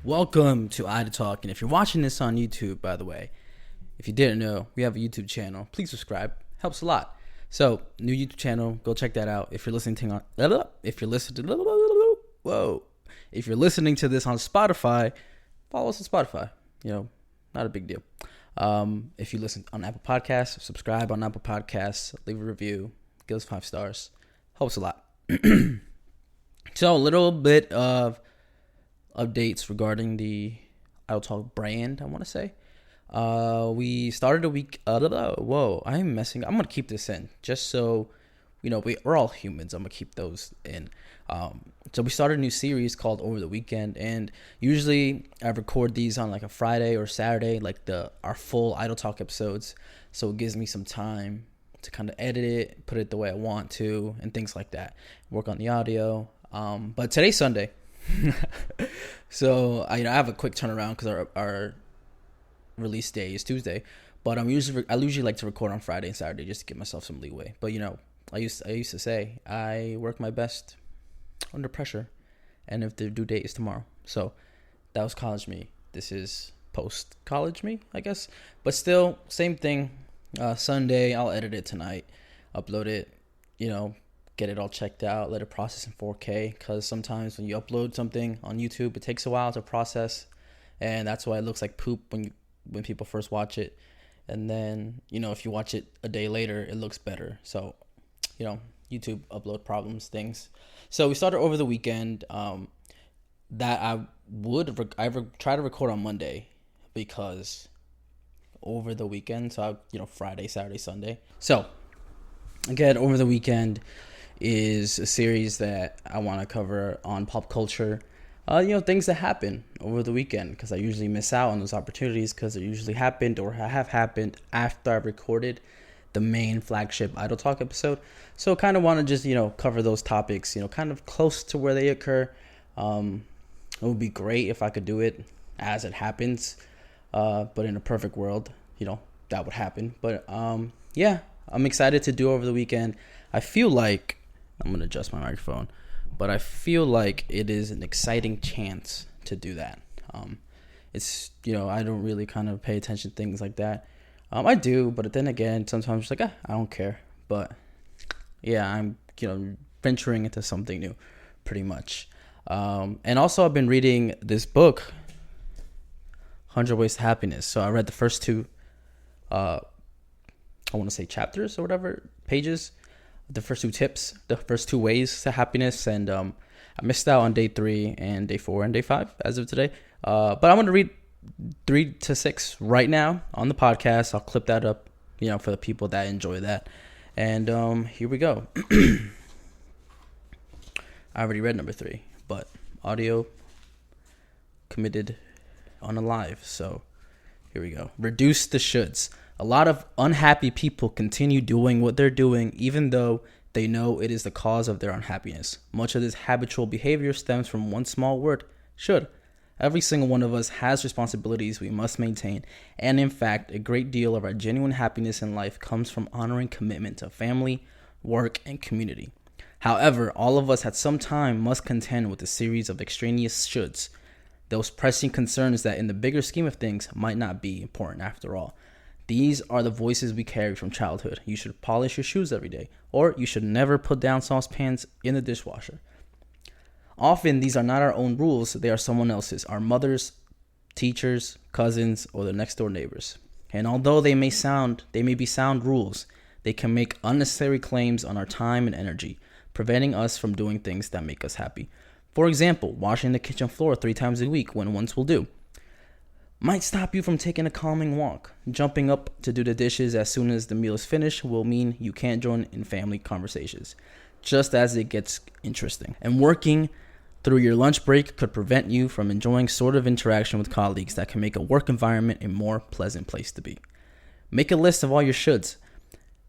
Welcome to Idle Talk, and if you're watching this on YouTube, by the way, if you didn't know, we have a YouTube channel. Please subscribe; helps a lot. So, new YouTube channel, go check that out. If you're listening to if you're listening to this on Spotify, follow us on Spotify. Not a big deal. If you listen on Apple Podcasts, subscribe on Apple Podcasts, leave a review, give us 5 stars. Helps a lot. So, a little bit of updates regarding the Idle Talk brand, I want to say. We started a week. I'm gonna keep this in just so we're all humans. I'm gonna keep those in. So we started a new series called Over the Weekend, and usually I record these on like a Friday or Saturday, like our full Idle Talk episodes. So it gives me some time to kind of edit it, put it the way I want to, and things like that. Work on the audio. But today's Sunday. So I have a quick turnaround because our release day is Tuesday, but I usually like to record on Friday and Saturday just to give myself some leeway. But I used to say I work my best under pressure, and if the due date is tomorrow. So that was college me. This is post college me, I guess. But still, same thing. Sunday, I'll edit it tonight, upload it. Get it all checked out, let it process in 4K, because sometimes when you upload something on YouTube, it takes a while to process, and that's why it looks like poop when people first watch it. And then if you watch it a day later, it looks better. So YouTube upload problems, things. So we started Over the Weekend. That I try to record on Monday, because over the weekend, so Friday, Saturday, Sunday. So again, Over the Weekend is a series that I want to cover on pop culture, things that happen over the weekend, because I usually miss out on those opportunities because they usually happened or have happened after I've recorded the main flagship Idle Talk episode. So kind of want to just, cover those topics, kind of close to where they occur. It would be great if I could do it as it happens, but in a perfect world, that would happen. But yeah, I'm excited to do Over the Weekend. I feel like I'm going to adjust my microphone, but I feel like it is an exciting chance to do that. It's, I don't really kind of pay attention to things like that. I do, but then again, sometimes it's like, I don't care. But yeah, I'm, venturing into something new pretty much. And also I've been reading this book, 100 Ways to Happiness. So I read the first 2, I want to say chapters or whatever, pages. The first 2 tips, the first 2 ways to happiness, and I missed out on day 3 and day 4 and day 5 as of today. But I'm going to read 3 to 6 right now on the podcast. I'll clip that up, for the people that enjoy that. And here we go. I already read number 3, but audio committed on a live. So here we go. Reduce the shoulds. A lot of unhappy people continue doing what they're doing even though they know it is the cause of their unhappiness. Much of this habitual behavior stems from one small word, should. Every single one of us has responsibilities we must maintain, and in fact, a great deal of our genuine happiness in life comes from honoring commitment to family, work, and community. However, all of us at some time must contend with a series of extraneous shoulds, those pressing concerns that in the bigger scheme of things might not be important after all. These are the voices we carry from childhood. You should polish your shoes every day, or you should never put down saucepans in the dishwasher. Often, these are not our own rules, they are someone else's, our mothers, teachers, cousins, or the next door neighbors. And although they may be sound rules, they can make unnecessary claims on our time and energy, preventing us from doing things that make us happy. For example, washing the kitchen floor 3 times a week when once will do might stop you from taking a calming walk. Jumping up to do the dishes as soon as the meal is finished will mean you can't join in family conversations, just as it gets interesting. And working through your lunch break could prevent you from enjoying sort of interaction with colleagues that can make a work environment a more pleasant place to be. Make a list of all your shoulds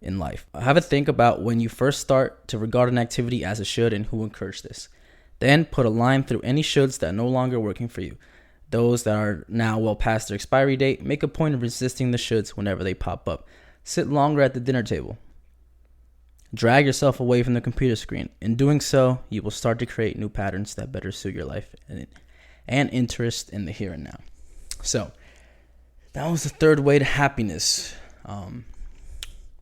in life. Have a think about when you first start to regard an activity as a should and who encouraged this. Then put a line through any shoulds that are no longer working for you. Those that are now well past their expiry date, make a point of resisting the shoulds whenever they pop up. Sit longer at the dinner table. Drag yourself away from the computer screen. In doing so, you will start to create new patterns that better suit your life and interest in the here and now. So that was the third way to happiness.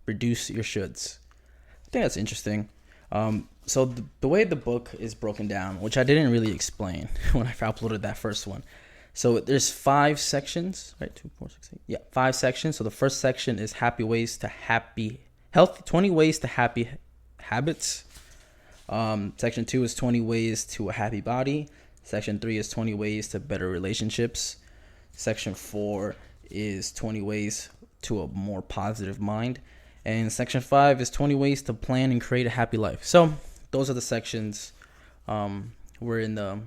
Reduce your shoulds. I think that's interesting. So the way the book is broken down, which I didn't really explain when I uploaded that first one. So there's 5 sections, right? 2, 4, 6, 8. Yeah, 5 sections. So the first section is 20 ways to happy habits. Section 2 is 20 ways to a happy body. Section 3 is 20 ways to better relationships. Section 4 is 20 ways to a more positive mind. And section 5 is 20 ways to plan and create a happy life. So those are the sections. We're in the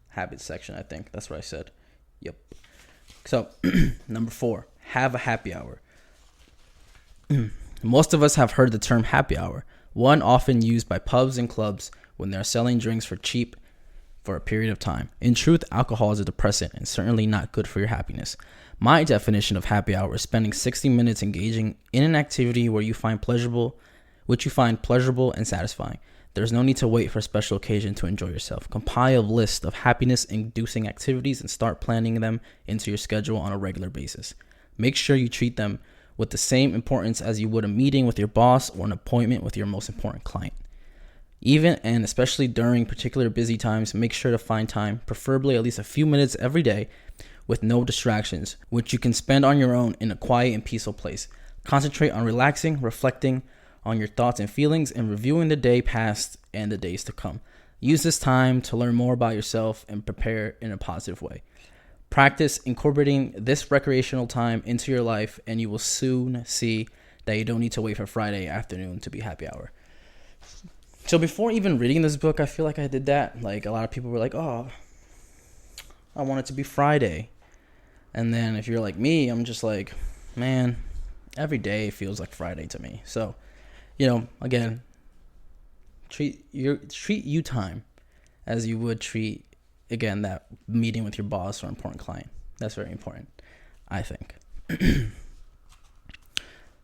habits section, I think. That's what I said. Yep. So number 4, have a happy hour. Most of us have heard the term happy hour, one often used by pubs and clubs when they're selling drinks for cheap for a period of time. In truth, alcohol is a depressant and certainly not good for your happiness. My definition of happy hour is spending 60 minutes engaging in an activity which you find pleasurable and satisfying. There's no need to wait for a special occasion to enjoy yourself. Compile a list of happiness-inducing activities and start planning them into your schedule on a regular basis. Make sure you treat them with the same importance as you would a meeting with your boss or an appointment with your most important client. Even and especially during particular busy times, make sure to find time, preferably at least a few minutes every day, with no distractions, which you can spend on your own in a quiet and peaceful place. Concentrate on relaxing, reflecting on your thoughts and feelings, and reviewing the day past and the days to come. Use this time to learn more about yourself and prepare in a positive way. Practice incorporating this recreational time into your life, and you will soon see that you don't need to wait for Friday afternoon to be happy hour. So before even reading this book, I feel like I did that. Like a lot of people were like, oh, I want it to be Friday. And then if you're like me, I'm just like, man, every day feels like Friday to me. So, again, treat you time as you would treat, again, that meeting with your boss or important client. That's very important, I think.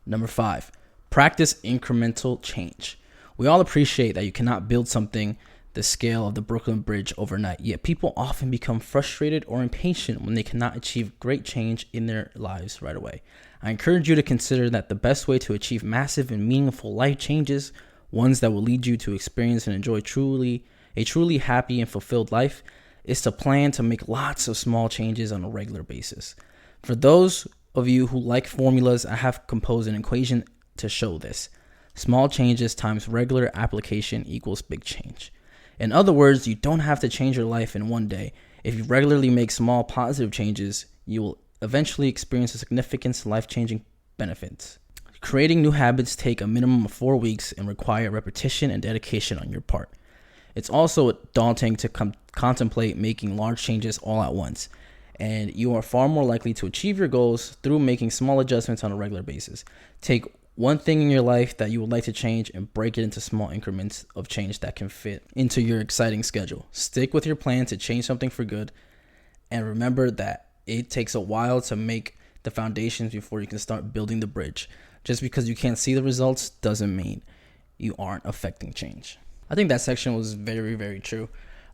Number 5, practice incremental change. We all appreciate that you cannot build something the scale of the Brooklyn Bridge overnight, yet people often become frustrated or impatient when they cannot achieve great change in their lives right away. I encourage you to consider that the best way to achieve massive and meaningful life changes, ones that will lead you to experience and enjoy a truly happy and fulfilled life, is to plan to make lots of small changes on a regular basis. For those of you who like formulas, I have composed an equation to show this. Small changes times regular application equals big change. In other words, you don't have to change your life in one day. If you regularly make small positive changes, you will eventually experience a significant life-changing benefits. Creating new habits take a minimum of 4 weeks and require repetition and dedication on your part. It's also daunting to contemplate making large changes all at once, and you are far more likely to achieve your goals through making small adjustments on a regular basis. Take one thing in your life that you would like to change and break it into small increments of change that can fit into your exciting schedule. Stick with your plan to change something for good, and remember that it takes a while to make the foundations before you can start building the bridge. Just because you can't see the results doesn't mean you aren't affecting change. I think that section was very, very true.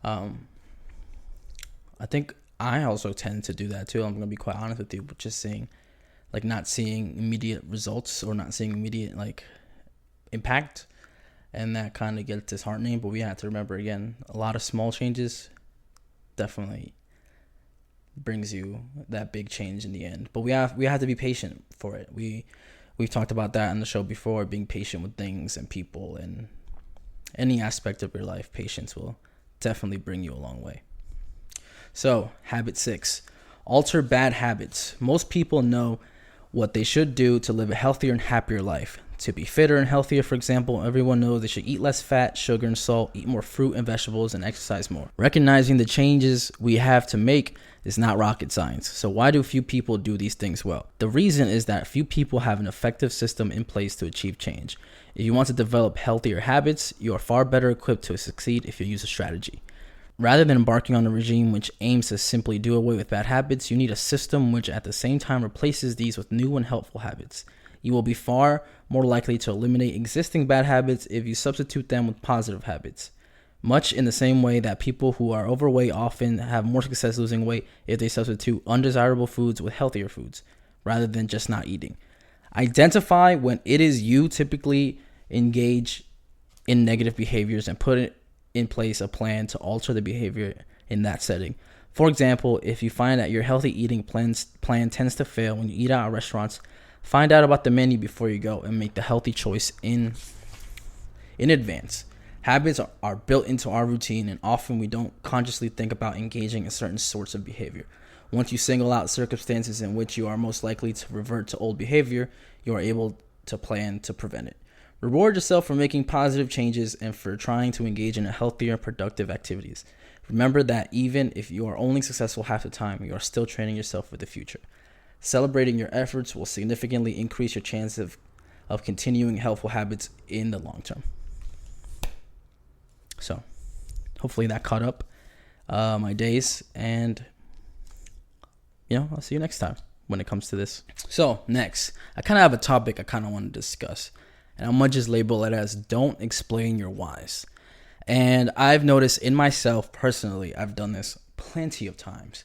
I think I also tend to do that too. I'm going to be quite honest with you, but just saying, like, not seeing immediate results or not seeing immediate impact, and that kind of gets disheartening. But we have to remember, again, a lot of small changes definitely brings you that big change in the end. But we have to be patient for it. We've talked about that on the show before, being patient with things and people and any aspect of your life. Patience will definitely bring you a long way. So, habit 6, alter bad habits. Most people know what they should do to live a healthier and happier life. To be fitter and healthier, for example, everyone knows they should eat less fat, sugar, and salt, eat more fruit and vegetables, and exercise more. Recognizing the changes we have to make is not rocket science. So why do few people do these things well? The reason is that few people have an effective system in place to achieve change. If you want to develop healthier habits, you are far better equipped to succeed if you use a strategy. Rather than embarking on a regime which aims to simply do away with bad habits, you need a system which at the same time replaces these with new and helpful habits. You will be far more likely to eliminate existing bad habits if you substitute them with positive habits. much in the same way that people who are overweight often have more success losing weight if they substitute undesirable foods with healthier foods rather than just not eating. Identify when it is you typically engage in negative behaviors and put it in place a plan to alter the behavior in that setting. For example, if you find that your healthy eating plan tends to fail when you eat out at restaurants, find out about the menu before you go and make the healthy choice in advance. Habits are built into our routine, and often we don't consciously think about engaging in certain sorts of behavior. Once you single out circumstances in which you are most likely to revert to old behavior, you are able to plan to prevent it. Reward yourself for making positive changes and for trying to engage in healthier, productive activities. Remember that even if you are only successful half the time, you are still training yourself for the future. Celebrating your efforts will significantly increase your chance of continuing healthful habits in the long term. So, hopefully that caught up my days, and I'll see you next time when it comes to this. So, next, I kind of have a topic I kind of want to discuss, and I'm going to just label it as don't explain your whys. And I've noticed in myself personally, I've done this plenty of times,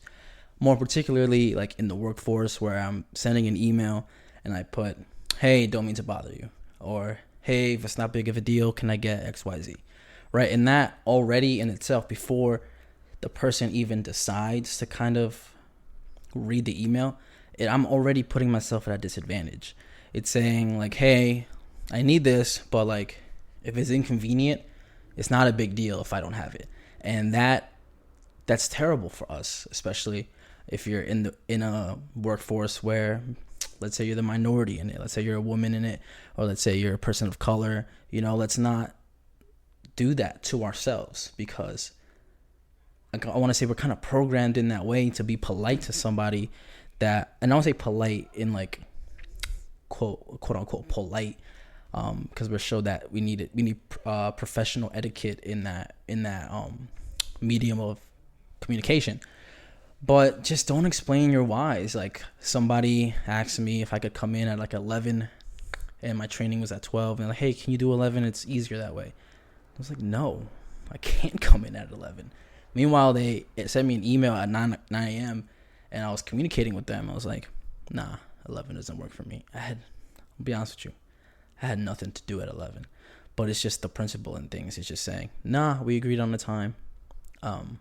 more particularly like in the workforce where I'm sending an email and I put, hey, don't mean to bother you, or hey, if it's not big of a deal, can I get XYZ? Right? And that already in itself, before the person even decides to kind of read the email, I'm already putting myself at a disadvantage. It's saying like, hey, I need this, but like if it's inconvenient, it's not a big deal if I don't have it. And that's terrible for us, especially if you're in a workforce where, let's say you're the minority in it, let's say you're a woman in it, or let's say you're a person of color. Let's not do that to ourselves, because I want to say we're kind of programmed in that way to be polite to somebody that, and I don't say polite in like quote unquote polite, because we're showed that we need professional etiquette in that medium of communication. But just don't explain your whys. Like, somebody asked me if I could come in at like 11 and my training was at 12, and like, hey, can you do 11? It's easier that way. I was like, no, I can't come in at 11. Meanwhile, they sent me an email at 9 a.m. and I was communicating with them. I was like, nah, 11 doesn't work for me. I'll be honest with you, I had nothing to do at 11. But it's just the principle in things. It's just saying, nah, we agreed on the time. I'm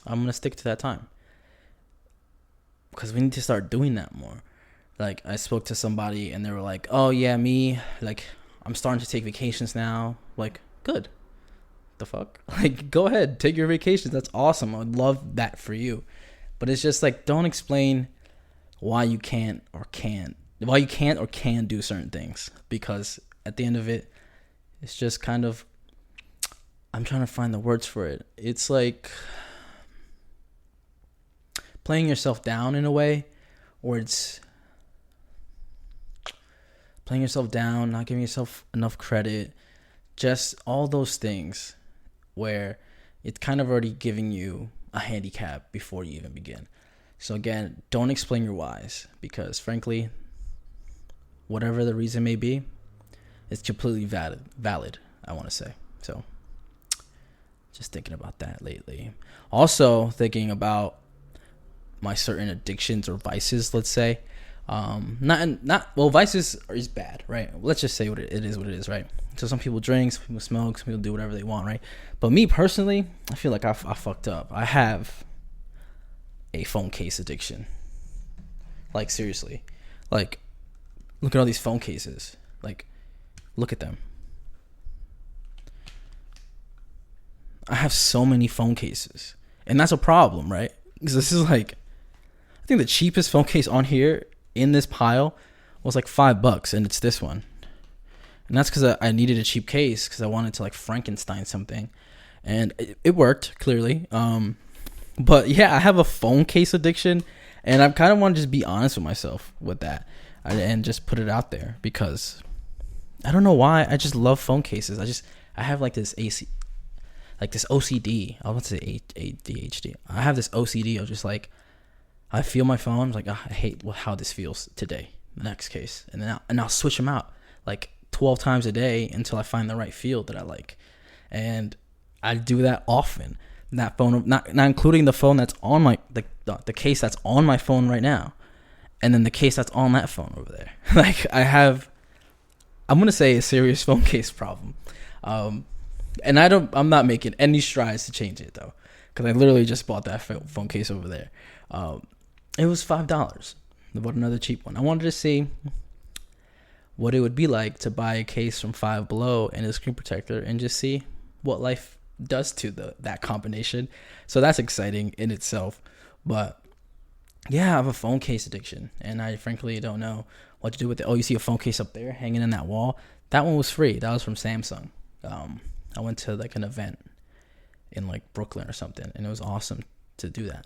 going to stick to that time. Because we need to start doing that more. Like, I spoke to somebody and they were like, oh yeah, me, like, I'm starting to take vacations now. Like, good. The fuck? Like, go ahead, take your vacations. That's awesome. I would love that for you. But it's just like, don't explain why you can't or can do certain things. Because at the end of it, it's just kind of, I'm trying to find the words for it. It's like playing yourself down in a way, or it's playing yourself down, not giving yourself enough credit, just all those things where it's kind of already giving you a handicap before you even begin. So again, don't explain your whys, because frankly, whatever the reason may be, it's completely valid, I want to say. So just thinking about that lately. Also thinking about my certain addictions or vices, let's say. Vices is bad, right? Let's just say what it is, right? So some people drink, some people smoke, some people do whatever they want, right? But me personally, I feel like I fucked up. I have a phone case addiction. Like, seriously. Like, look at all these phone cases. Like, look at them. I have so many phone cases. And that's a problem, right? Because this is like, I think the cheapest phone case on here in this pile was like $5, and it's this one. And that's because I needed a cheap case because I wanted to like Frankenstein something. And it worked, clearly. But yeah, I have a phone case addiction, and I kind of want to just be honest with myself with that and just put it out there, because I don't know why. I just love phone cases. I have like this this OCD. I want to say ADHD. I have this OCD of just like, I feel my phone, I'm like, I hate how this feels today. The next case, and then I'll switch them out like 12 times a day until I find the right feel that I like. And I do that often. That phone, not including the phone that's on my the case that's on my phone right now, and then the case that's on that phone over there. Like I'm gonna say a serious phone case problem, and I'm not making any strides to change it though, because I literally just bought that phone case over there. It was $5. I bought another cheap one. I wanted to see what it would be like to buy a case from Five Below and a screen protector, and just see what life does to that combination. So that's exciting in itself. But yeah, I have a phone case addiction, and I frankly don't know what to do with it. Oh, you see a phone case up there hanging in that wall? That one was free. That was from Samsung. I went to like an event in like Brooklyn or something, and it was awesome to do that.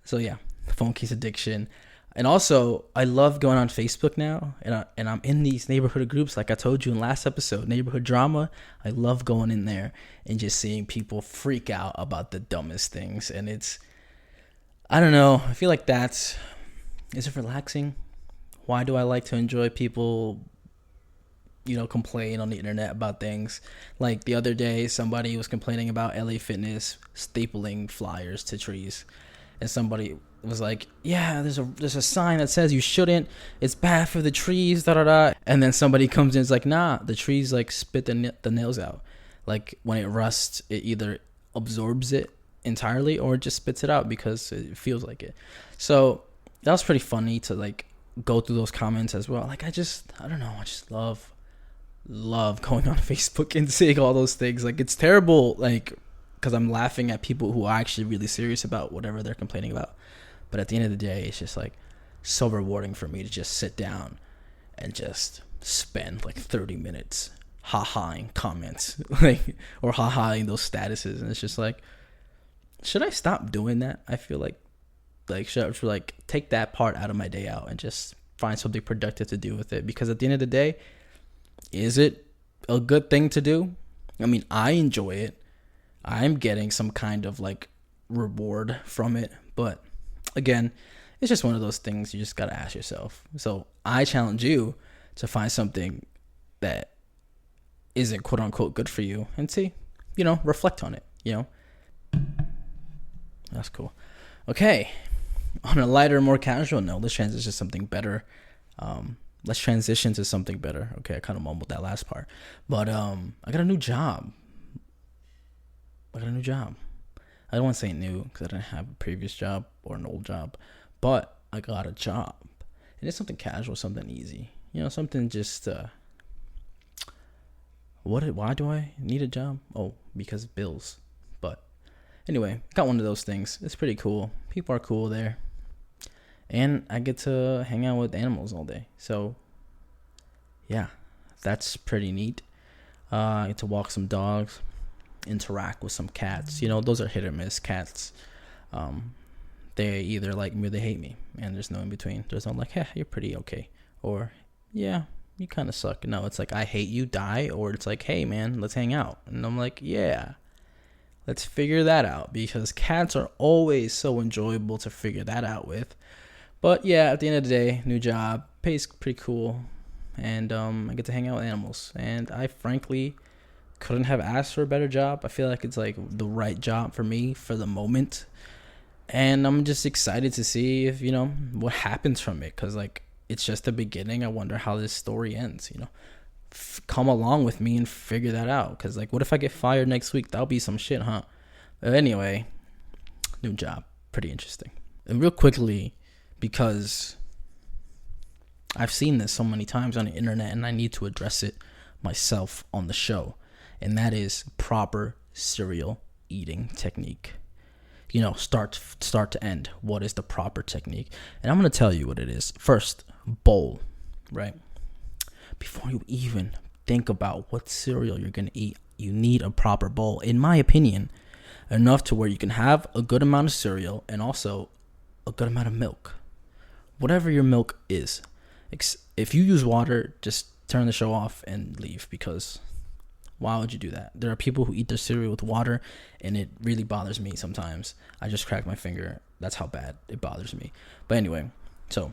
So yeah, phone case addiction. And also, I love going on Facebook now, and I'm in these neighborhood groups, like I told you in last episode, neighborhood drama. I love going in there and just seeing people freak out about the dumbest things. And I don't know, I feel like is it relaxing? Why do I like to enjoy people, complain on the internet about things? Like the other day, somebody was complaining about LA Fitness stapling flyers to trees, and somebody was like, yeah, there's a sign that says you shouldn't, it's bad for the trees, da da da. And then somebody comes in, it's like, nah, the trees like spit the nails out. Like when it rusts, it either absorbs it entirely or it just spits it out because it feels like it. So that was pretty funny to like go through those comments as well. Like I don't know, I just love going on Facebook and seeing all those things. Like it's terrible, like, because I'm laughing at people who are actually really serious about whatever they're complaining about. But at the end of the day, it's just like so rewarding for me to just sit down and just spend like 30 minutes ha-haing comments, like, or ha-haing those statuses. And it's just like, should I stop doing that? I feel like should I like take that part out of my day out and just find something productive to do with it? Because at the end of the day, is it a good thing to do? I mean, I enjoy it. I'm getting some kind of like reward from it, but again, it's just one of those things you just got to ask yourself. So I challenge you to find something that isn't quote unquote good for you and see, reflect on it, That's cool. Okay. On a lighter, more casual note, let's transition to something better. Okay, I kind of mumbled that last part. But I got a new job. I don't want to say new because I didn't have a previous job or an old job, but I got a job, and it's something casual, something easy, something just. Why do I need a job? Oh, because bills. But anyway, got one of those things. It's pretty cool. People are cool there, and I get to hang out with animals all day. So yeah, that's pretty neat. I get to walk some dogs, interact with some cats. Those are hit or miss cats. They either like me or they hate me, and there's no in between. There's no like, hey, you're pretty okay, or yeah, you kind of suck. No, it's like, I hate you, die, or it's like, hey man, let's hang out. And I'm like, yeah, let's figure that out, because cats are always so enjoyable to figure that out with. But yeah, at the end of the day, new job, pays pretty cool, and I get to hang out with animals, and I frankly couldn't have asked for a better job. I feel like it's like the right job for me for the moment, and I'm just excited to see if what happens from it, because like it's just the beginning. I wonder how this story ends. Come along with me and figure that out, because like, what if I get fired next week? That'll be some shit, huh? But anyway, new job, pretty interesting. And real quickly, because I've seen this so many times on the internet and I need to address it myself on the show, and that is proper cereal eating technique. Start to end. What is the proper technique? And I'm going to tell you what it is. First, bowl, right? Before you even think about what cereal you're going to eat, you need a proper bowl. In my opinion, enough to where you can have a good amount of cereal and also a good amount of milk. Whatever your milk is. If you use water, just turn the show off and leave, because why would you do that? There are people who eat their cereal with water, and it really bothers me sometimes. I just crack my finger. That's how bad it bothers me. But anyway, so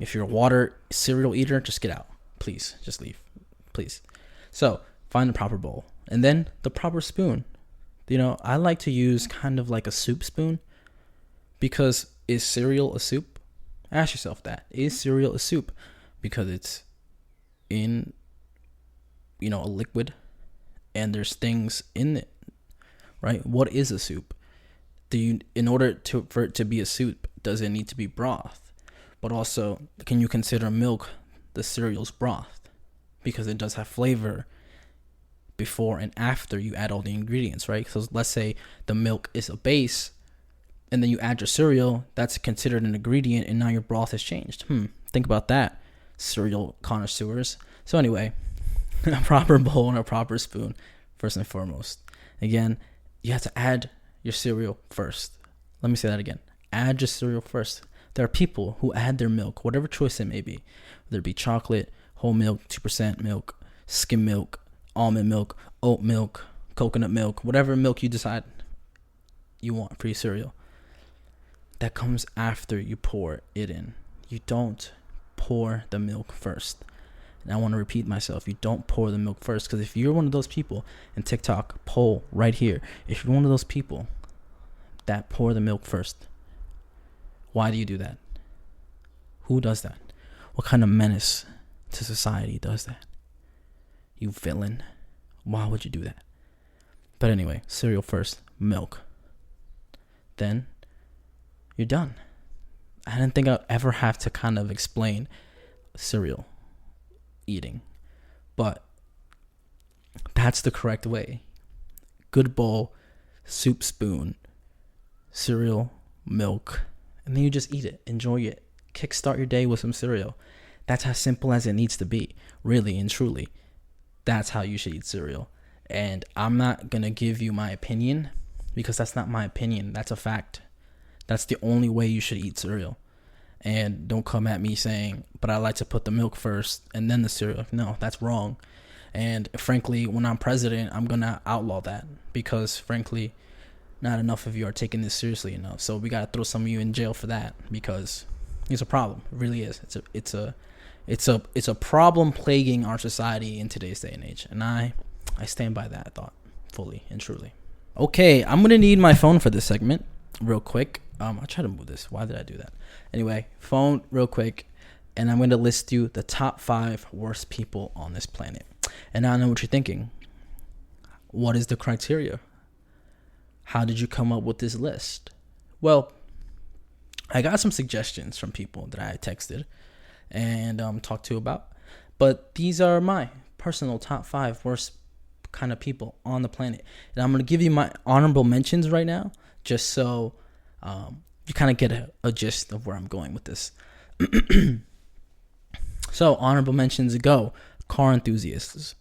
if you're a water cereal eater, just get out. Please, just leave. Please. So find the proper bowl. And then the proper spoon. I like to use kind of like a soup spoon, because is cereal a soup? Ask yourself that. Is cereal a soup? Because it's in, a liquid, and there's things in it, right? What is a soup? In order for it to be a soup, does it need to be broth? But also, can you consider milk the cereal's broth? Because it does have flavor before and after you add all the ingredients, right? So let's say the milk is a base, and then you add your cereal, that's considered an ingredient, and now your broth has changed. Think about that, cereal connoisseurs. So anyway, a proper bowl and a proper spoon, first and foremost. Again, you have to add your cereal first. Let me say that again. Add your cereal first. There are people who add their milk, whatever choice it may be, whether it be chocolate, whole milk, 2% milk, skim milk, almond milk, oat milk, coconut milk, whatever milk you decide you want for your cereal. That comes after you pour it in. You don't pour the milk first. And I want to repeat myself. You don't pour the milk first, because if you're one of those people, in TikTok, poll right here, if you're one of those people that pour the milk first, why do you do that? Who does that? What kind of menace to society does that? You villain. Why would you do that? But anyway, cereal first, milk. Then you're done. I didn't think I'd ever have to kind of explain cereal eating, but that's the correct way. Good bowl, soup spoon, cereal, milk, and then you just eat it. Enjoy it. Kickstart your day with some cereal. That's as simple as it needs to be, really and truly. That's how you should eat cereal. And I'm not going to give you my opinion, because that's not my opinion. That's a fact. That's the only way you should eat cereal. And don't come at me saying, but I like to put the milk first and then the cereal. No, that's wrong. And frankly, when I'm president, I'm going to outlaw that, because frankly, not enough of you are taking this seriously enough. So we got to throw some of you in jail for that, because it's a problem. It really is. It's a problem plaguing our society in today's day and age. And I stand by that thought fully and truly. Okay, I'm going to need my phone for this segment real quick. I'll try to move this. Why did I do that? Anyway, phone real quick, and I'm going to list you the top 5 worst people on this planet. And I know what you're thinking. What is the criteria? How did you come up with this list? Well, I got some suggestions from people that I texted and talked to about, but these are my personal top 5 worst kind of people on the planet. And I'm going to give you my honorable mentions right now, just so you kind of get a gist of where I'm going with this. So, honorable mentions go. Car enthusiasts.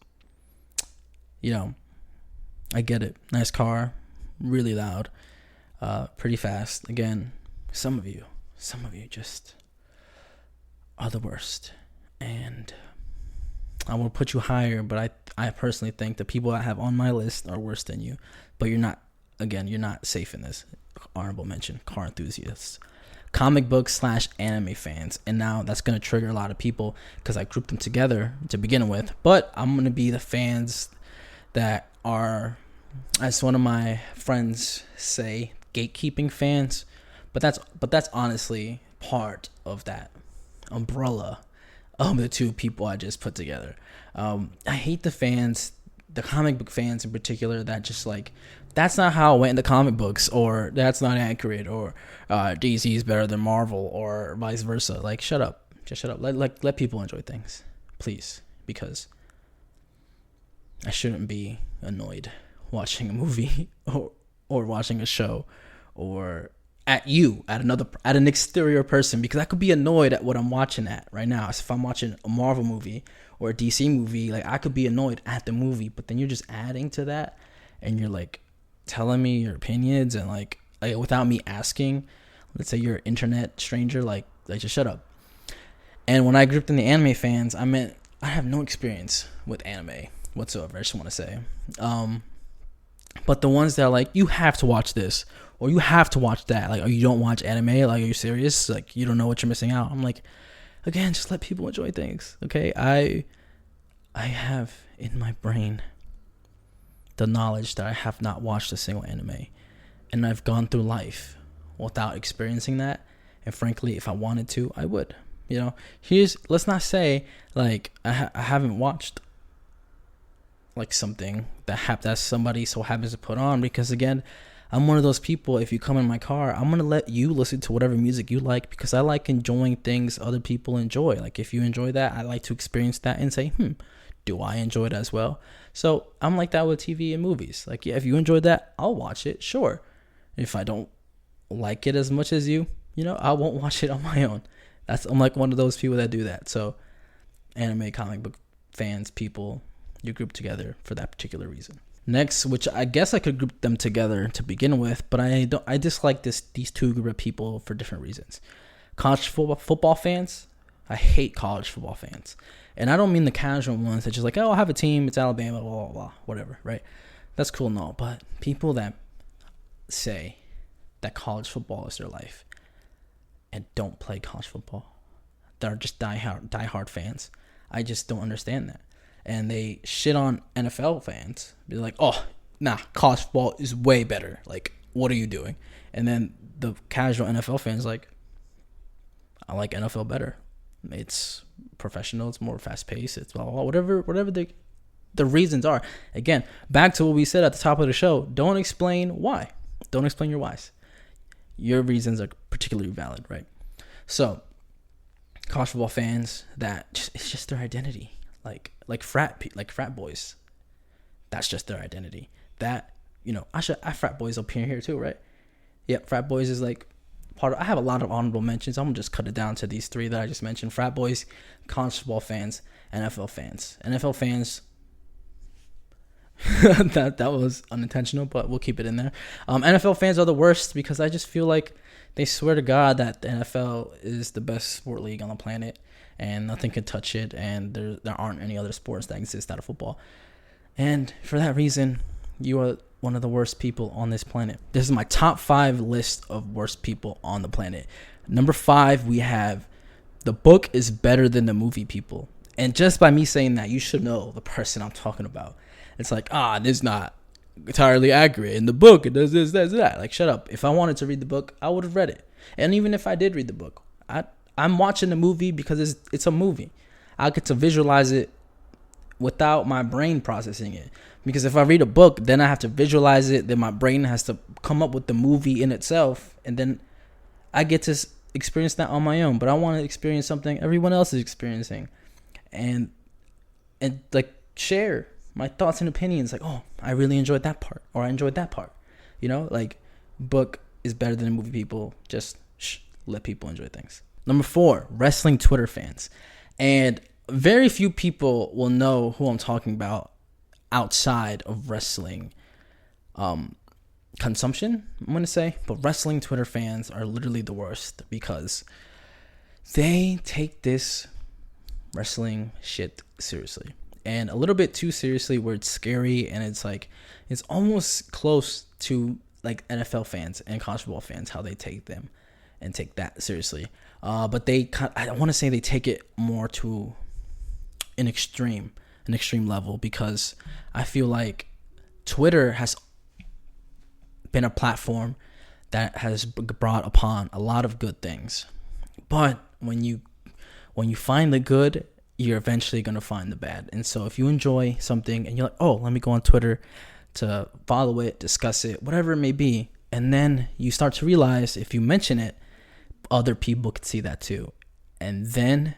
I get it. Nice car, really loud, pretty fast. Again, some of you just are the worst. And I will put you higher, but I personally think the people I have on my list are worse than you. But you're not safe in this. Honorable mention, car enthusiasts. Comic book / anime fans. And now that's going to trigger a lot of people, because I grouped them together to begin with. But I'm going to be the fans that are, as one of my friends say, gatekeeping fans. But that's honestly part of that umbrella of the two people I just put together. I hate the comic book fans in particular, that just like, that's not how it went in the comic books, or that's not accurate, or DC is better than Marvel, or vice versa. Like, shut up. Just shut up. Let people enjoy things, please, because I shouldn't be annoyed watching a movie or watching a show, or at an exterior person, because I could be annoyed at what I'm watching at right now. So if I'm watching a Marvel movie or a DC movie, like, I could be annoyed at the movie, but then you're just adding to that, and you're like telling me your opinions, and like without me asking. Let's say you're an internet stranger, like just shut up. And when I grouped in the anime fans, I meant I have no experience with anime whatsoever. I just want to say, but the ones that are like, you have to watch this or you have to watch that, like, oh, you don't watch anime, like, are you serious? Like, you don't know what you're missing out. I'm like, again, just let people enjoy things, okay? I have in my brain the knowledge that I have not watched a single anime, and I've gone through life without experiencing that. And frankly, if I wanted to, I would. You know, let's not say like I haven't watched like something that somebody so happens to put on, because again, I'm one of those people. If you come in my car, I'm gonna let you listen to whatever music you like, because I like enjoying things other people enjoy. Like if you enjoy that, I like to experience that and say, do I enjoy it as well? So I'm like that with TV and movies. Like, yeah, if you enjoyed that, I'll watch it, sure. If I don't like it as much as you, I won't watch it on my own. I'm like one of those people that do that. So anime, comic book fans, people, you group together for that particular reason. Next, which I guess I could group them together to begin with, but I dislike these two group of people for different reasons. College football fans, I hate college football fans. And I don't mean the casual ones that just like, oh, I have a team, it's Alabama, blah, blah, blah, whatever, right? That's cool and all, but people that say that college football is their life and don't play college football, that are just diehard fans, I just don't understand that. And they shit on NFL fans. Be like, oh, nah, college football is way better. Like, what are you doing? And then the casual NFL fans like, I like NFL better. It's professional. It's more fast paced. It's blah, blah, blah, whatever the reasons are. Again, back to what we said at the top of the show. Don't explain why. Don't explain your whys. Your reasons are particularly valid, right? So, college football fans, it's just their identity. Like frat boys. That's just their identity. That, I frat boys up here too, right? Yep, frat boys is like part of, I have a lot of honorable mentions. I'm gonna just cut it down to these three that I just mentioned: frat boys, college football fans, NFL fans. NFL fans. that was unintentional, but we'll keep it in there. NFL fans are the worst because I just feel like they swear to God that the NFL is the best sport league on the planet and nothing can touch it, and there aren't any other sports that exist out of football. And for that reason, you are one of the worst people on this planet. This is my top 5 list of worst people on the planet. Number 5, we have the book is better than the movie people. And just by me saying that, you should know the person I'm talking about. It's like, this is not entirely accurate. In the book, it does this, that. Like, shut up. If I wanted to read the book, I would have read it. And even if I did read the book, I'm watching the movie because it's a movie. I get to visualize it without my brain processing it. Because if I read a book, then I have to visualize it. Then my brain has to come up with the movie in itself. And then I get to experience that on my own. But I want to experience something everyone else is experiencing. And like share my thoughts and opinions. Like, oh, I really enjoyed that part. Or I enjoyed that part. Like book is better than movie people. Just let people enjoy things. Number 4, wrestling Twitter fans. And very few people will know who I'm talking about outside of wrestling consumption, I'm going to say. But wrestling Twitter fans are literally the worst because they take this wrestling shit seriously. And a little bit too seriously where it's scary and it's like, it's almost close to like NFL fans and college football fans, how they take them and take that seriously. But I want to say they take it more to an extreme level, because I feel like Twitter has been a platform that has brought upon a lot of good things. But when you find the good, you're eventually going to find the bad. And so if you enjoy something and you're like, oh, let me go on Twitter to follow it, discuss it, whatever it may be. And then you start to realize if you mention it, other people could see that too. And then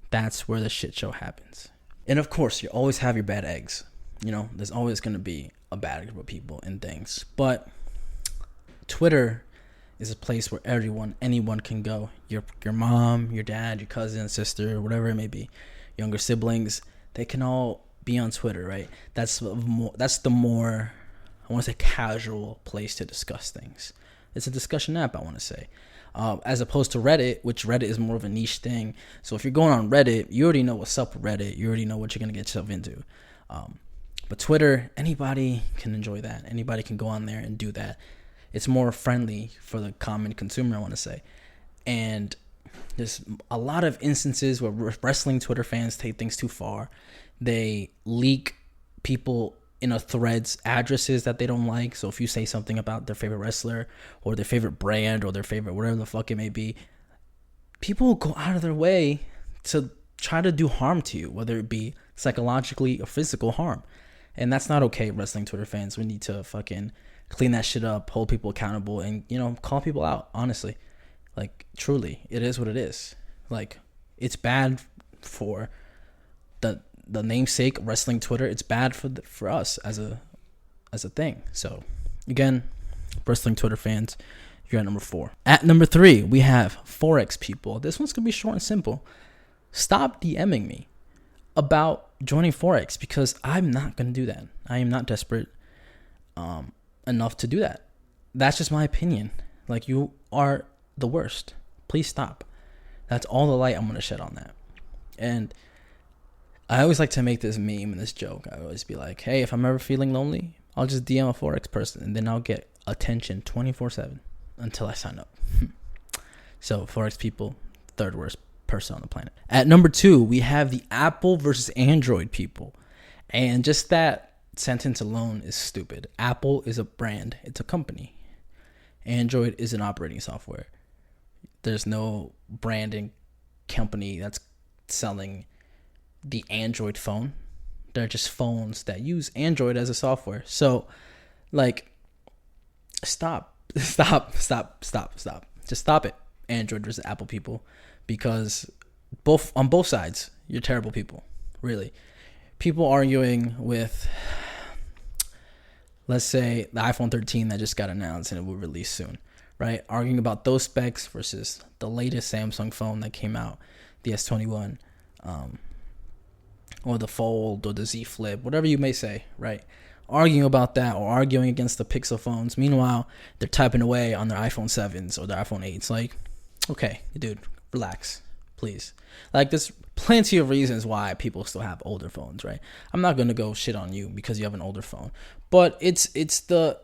that's where the shit show happens. And of course, you always have your bad eggs. There's always going to be a bad group of people and things. But Twitter is a place where anyone can go. Your mom, your dad, your cousin, sister, whatever it may be, younger siblings, they can all be on Twitter, right? That's the more, I want to say, casual place to discuss things. It's a discussion app, I want to say. As opposed to Reddit, which Reddit is more of a niche thing. So if you're going on Reddit, you already know what's up with Reddit. You already know what you're going to get yourself into. But Twitter, anybody can enjoy that. Anybody can go on there and do that. It's more friendly for the common consumer, I want to say. And there's a lot of instances where wrestling Twitter fans take things too far. They leak people in a thread's addresses that they don't like. So if you say something about their favorite wrestler or their favorite brand or their favorite whatever the fuck it may be, people will go out of their way to try to do harm to you, whether it be psychologically or physical harm. And that's not okay, wrestling Twitter fans. We need to fucking clean that shit up, hold people accountable, and, call people out, honestly. Like, truly, it is what it is. Like, it's bad for the namesake wrestling Twitter. It's bad for us as a thing. So, again, wrestling Twitter fans, you're at number 4. At number 3, we have Forex people. This one's going to be short and simple. Stop DMing me about joining Forex because I'm not going to do that. I am not desperate enough to do that. That's just my opinion. Like, you are the worst. Please stop. That's all the light I'm going to shed on that. And I always like to make this meme and this joke. I always be like, hey, if I'm ever feeling lonely, I'll just DM a Forex person and then I'll get attention 24/7 until I sign up. So, Forex people, third worst person on the planet. At number 2, we have the Apple versus Android people. And just that sentence alone is stupid. Apple is a brand. It's a company. Android is an operating software. There's no branding company that's selling the Android phone. They're just phones that use Android as a software. So, like, stop. Just stop it. Android versus Apple people, because on both sides, you're terrible people. Really. People arguing with, let's say, the iPhone 13 that just got announced and it will release soon, right? Arguing about those specs versus the latest Samsung phone that came out, the S21, or the Fold or the Z Flip, whatever you may say, right? Arguing about that or arguing against the Pixel phones. Meanwhile, they're typing away on their iPhone 7s or their iPhone 8s. Like, okay, dude, relax, please. Like, there's plenty of reasons why people still have older phones, right? I'm not gonna go shit on you because you have an older phone, but it's the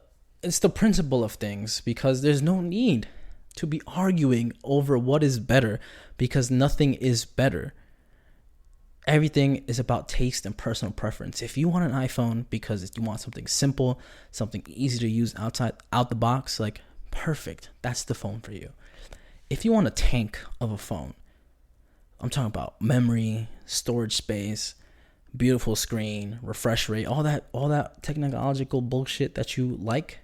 principle of things, because there's no need to be arguing over what is better, because nothing is better. Everything is about taste and personal preference. If you want an iPhone because you want something simple, something easy to use out the box, like, perfect. That's the phone for you. If you want a tank of a phone, I'm talking about memory, storage space, beautiful screen, refresh rate, all that technological bullshit that you like,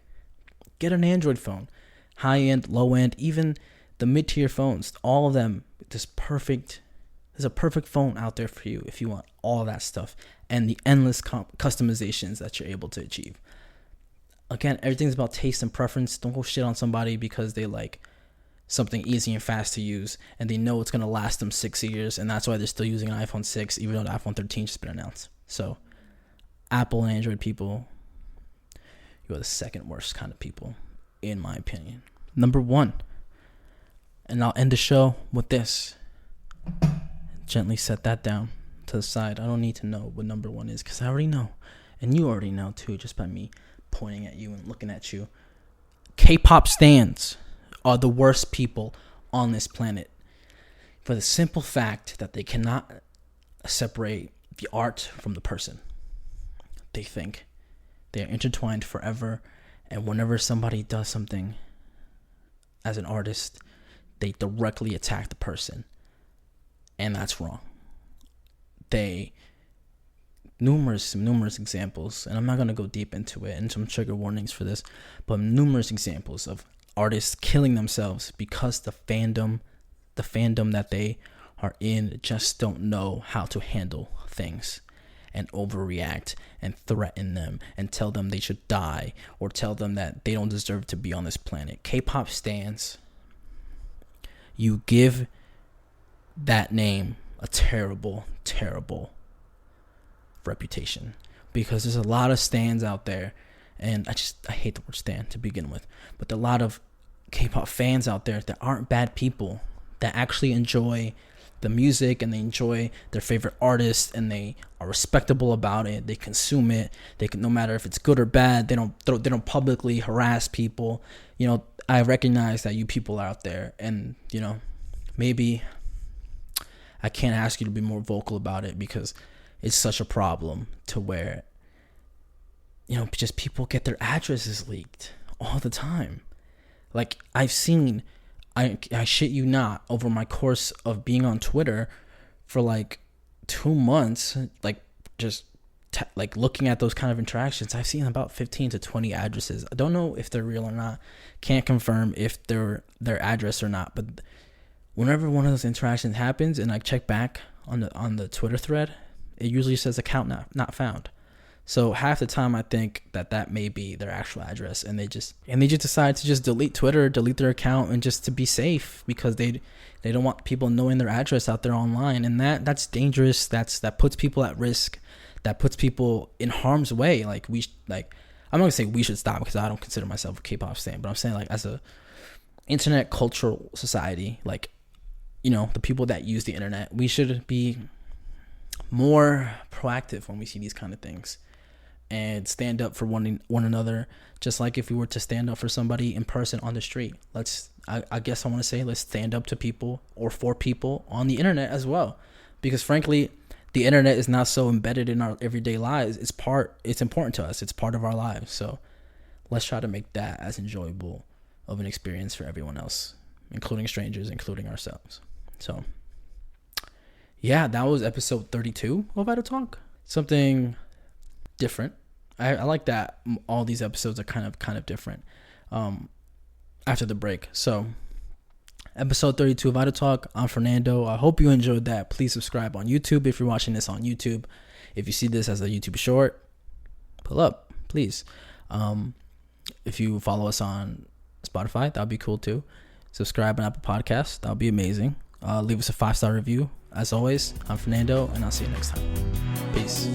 get an Android phone. High end, low end, even the mid-tier phones, all of them, there's a perfect phone out there for you if you want all that stuff and the endless customizations that you're able to achieve. Again, everything's about taste and preference. Don't go shit on somebody because they like something easy and fast to use and they know it's going to last them 6 years, and that's why they're still using an iPhone 6 even though the iPhone 13 just been announced. So, Apple and Android people, you are the second worst kind of people, in my opinion. Number 1, and I'll end the show with this. Gently set that down to the side. I don't need to know what number 1 is because I already know. And you already know too, just by me pointing at you and looking at you. K-pop stans are the worst people on this planet, for the simple fact that they cannot separate the art from the person. They think they are intertwined forever, and whenever somebody does something as an artist, they directly attack the person. And that's wrong. Numerous examples, and I'm not going to go deep into it, and some trigger warnings for this, but numerous examples of artists killing themselves because the fandom that they are in just don't know how to handle things and overreact and threaten them and tell them they should die or tell them that they don't deserve to be on this planet. K-pop stans, you give that name a terrible reputation, because there's a lot of stans out there, and I hate the word stan to begin with, but there are a lot of K-pop fans out there that aren't bad people, that actually enjoy the music and they enjoy their favorite artists and they are respectable about it. They consume it. They can, no matter if it's good or bad, they don't publicly harass people. I recognize that you people are out there, and maybe I can't ask you to be more vocal about it because it's such a problem to where just people get their addresses leaked all the time. Like I've seen, I shit you not, over my course of being on Twitter for like 2 months, like just like looking at those kind of interactions, I've seen about 15 to 20 addresses. I don't know if they're real or not. Can't confirm if they're their address or not. But whenever one of those interactions happens and I check back on the Twitter thread, it usually says account not found. So half the time I think that may be their actual address, and they just decide to just delete Twitter, delete their account, and just to be safe, because they don't want people knowing their address out there online, and that's dangerous. That puts people at risk. That puts people in harm's way. I'm not gonna say we should stop, because I don't consider myself a K-pop stan, but I'm saying, like, as a internet cultural society, like, the people that use the internet, we should be more proactive when we see these kind of things and stand up for one another, just like if we were to stand up for somebody in person on the street. I guess I want to say, let's stand up to people or for people on the internet as well, because frankly, the internet is not so embedded in our everyday lives. It's important to us. It's part of our lives. So let's try to make that as enjoyable of an experience for everyone else, including strangers, including ourselves. So yeah, that was episode 32 of Vital Talk. Something different. I like that all these episodes are kind of different after the break. So episode 32 of Vital Talk. I'm Fernando. I hope you enjoyed that. Please subscribe on YouTube if you're watching this on YouTube. If you see this as a YouTube short, pull up, please. If you follow us on Spotify, that would be cool too. Subscribe on Apple Podcasts. That would be amazing. Leave us a 5-star review. As always, I'm Fernando, and I'll see you next time. Peace.